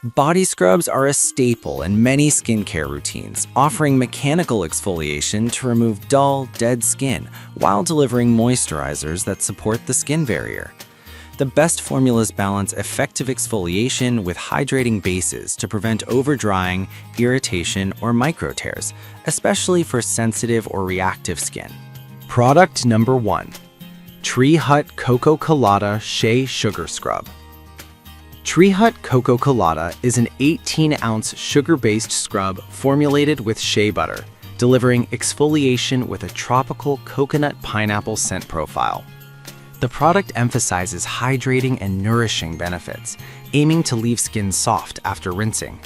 Body scrubs are a staple in many skincare routines, offering mechanical exfoliation to remove dull, dead skin while delivering moisturizers that support the skin barrier. The best formulas balance effective exfoliation with hydrating bases to prevent overdrying, irritation, or micro tears, especially for sensitive or reactive skin. Product number 1. Tree Hut Cocoa Colada Shea Sugar Scrub. Tree Hut Cocoa Colada is an 18-ounce sugar-based scrub formulated with shea butter, delivering exfoliation with a tropical coconut pineapple scent profile. The product emphasizes hydrating and nourishing benefits, aiming to leave skin soft after rinsing.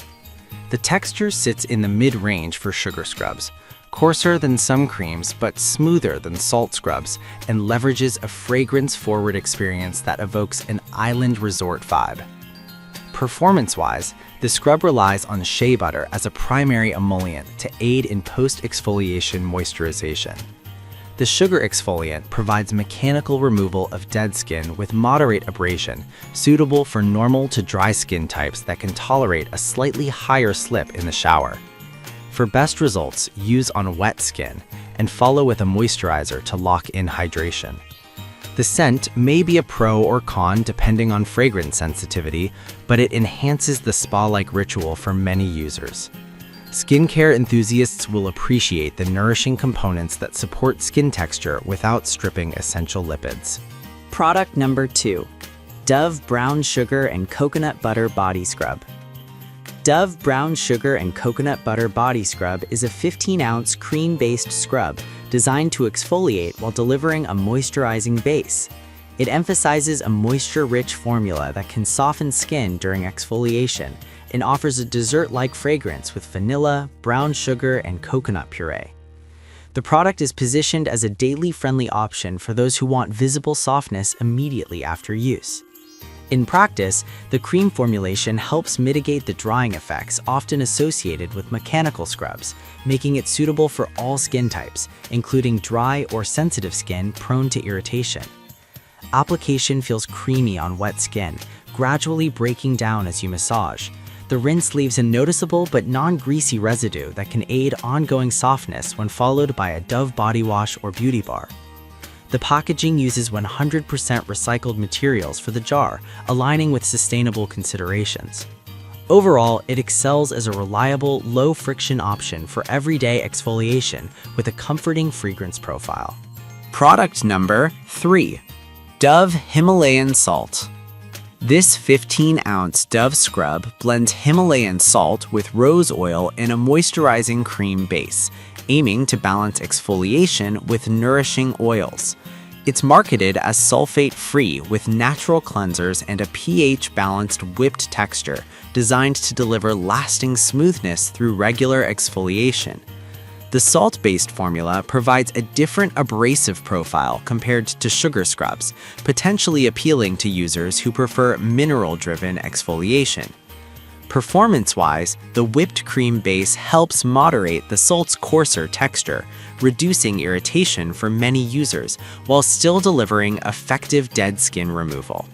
The texture sits in the mid-range for sugar scrubs, coarser than some creams but smoother than salt scrubs, and leverages a fragrance-forward experience that evokes an island resort vibe. Performance-wise, the scrub relies on shea butter as a primary emollient to aid in post-exfoliation moisturization. The sugar exfoliant provides mechanical removal of dead skin with moderate abrasion, suitable for normal to dry skin types that can tolerate a slightly higher slip in the shower. For best results, use on wet skin and follow with a moisturizer to lock in hydration. The scent may be a pro or con depending on fragrance sensitivity, but it enhances the spa-like ritual for many users. Skincare enthusiasts will appreciate the nourishing components that support skin texture without stripping essential lipids. Product number 2. Dove Brown Sugar and Coconut Butter Body Scrub. Dove Brown Sugar and Coconut Butter Body Scrub is a 15-ounce cream-based scrub designed to exfoliate while delivering a moisturizing base. It emphasizes a moisture-rich formula that can soften skin during exfoliation and offers a dessert-like fragrance with vanilla, brown sugar, and coconut puree. The product is positioned as a daily-friendly option for those who want visible softness immediately after use. In practice, the cream formulation helps mitigate the drying effects often associated with mechanical scrubs, making it suitable for all skin types, including dry or sensitive skin prone to irritation. Application feels creamy on wet skin, gradually breaking down as you massage. The rinse leaves a noticeable but non-greasy residue that can aid ongoing softness when followed by a Dove body wash or beauty bar. The packaging uses 100% recycled materials for the jar, aligning with sustainable considerations. Overall, it excels as a reliable, low-friction option for everyday exfoliation with a comforting fragrance profile. Product number 3. Dove Himalayan Salt. This 15-ounce Dove scrub blends Himalayan salt with rose oil in a moisturizing cream base, aiming to balance exfoliation with nourishing oils. It's marketed as sulfate-free with natural cleansers and a pH-balanced whipped texture designed to deliver lasting smoothness through regular exfoliation. The salt-based formula provides a different abrasive profile compared to sugar scrubs, potentially appealing to users who prefer mineral-driven exfoliation. Performance-wise, the whipped cream base helps moderate the salt's coarser texture, reducing irritation for many users while still delivering effective dead skin removal.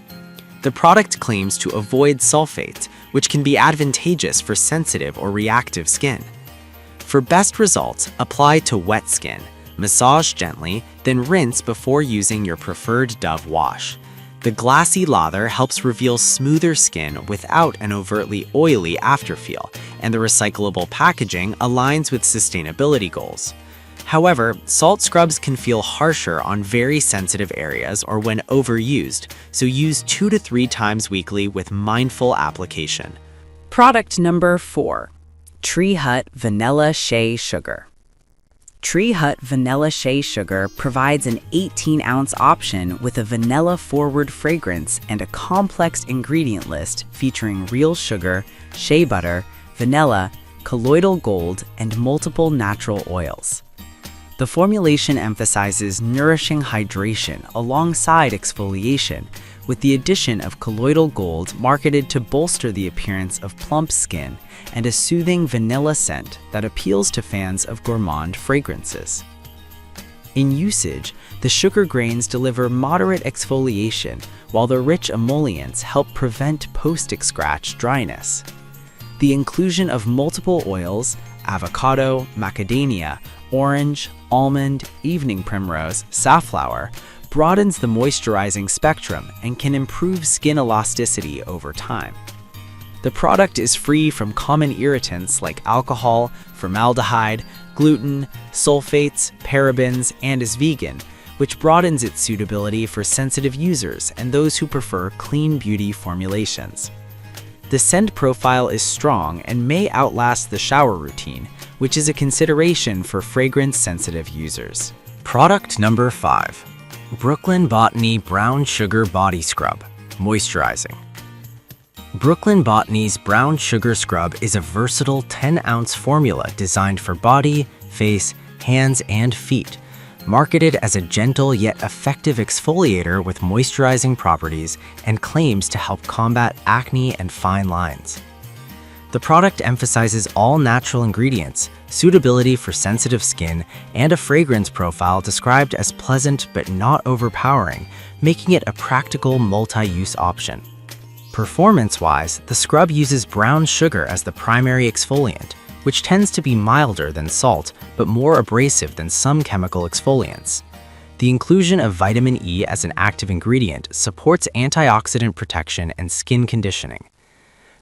The product claims to avoid sulfates, which can be advantageous for sensitive or reactive skin. For best results, apply to wet skin, massage gently, then rinse before using your preferred Dove wash. The glassy lather helps reveal smoother skin without an overtly oily afterfeel, and the recyclable packaging aligns with sustainability goals. However, salt scrubs can feel harsher on very sensitive areas or when overused, so use 2 to 3 times weekly with mindful application. Product number 4. Tree Hut Vanilla Shea Sugar. Tree Hut Vanilla Shea Sugar provides an 18-ounce option with a vanilla-forward fragrance and a complex ingredient list featuring real sugar, shea butter, vanilla, colloidal gold, and multiple natural oils. The formulation emphasizes nourishing hydration alongside exfoliation, with the addition of colloidal gold marketed to bolster the appearance of plump skin and a soothing vanilla scent that appeals to fans of gourmand fragrances. In usage, the sugar grains deliver moderate exfoliation, while the rich emollients help prevent post-scratch dryness. The inclusion of multiple oils, avocado, macadamia, orange, almond, evening primrose, safflower, broadens the moisturizing spectrum and can improve skin elasticity over time. The product is free from common irritants like alcohol, formaldehyde, gluten, sulfates, parabens, and is vegan, which broadens its suitability for sensitive users and those who prefer clean beauty formulations. The scent profile is strong and may outlast the shower routine, which is a consideration for fragrance-sensitive users. Product number 5. Brooklyn Botany Brown Sugar Body Scrub, Moisturizing. Brooklyn Botany's Brown Sugar Scrub is a versatile 10-ounce formula designed for body, face, hands, and feet. Marketed as a gentle yet effective exfoliator with moisturizing properties and claims to help combat acne and fine lines. The product emphasizes all natural ingredients, suitability for sensitive skin, and a fragrance profile described as pleasant but not overpowering, making it a practical multi-use option. Performance-wise, the scrub uses brown sugar as the primary exfoliant, which tends to be milder than salt but more abrasive than some chemical exfoliants. The inclusion of vitamin E as an active ingredient supports antioxidant protection and skin conditioning.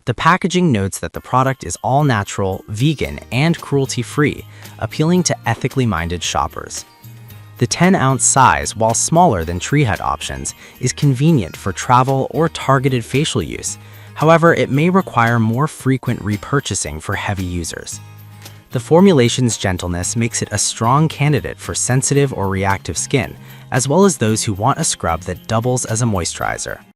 The packaging notes that the product is all-natural, vegan, and cruelty-free, appealing to ethically minded shoppers. The 10-ounce size, while smaller than Tree Hut options, is convenient for travel or targeted facial use. However, it may require more frequent repurchasing for heavy users. The formulation's gentleness makes it a strong candidate for sensitive or reactive skin, as well as those who want a scrub that doubles as a moisturizer.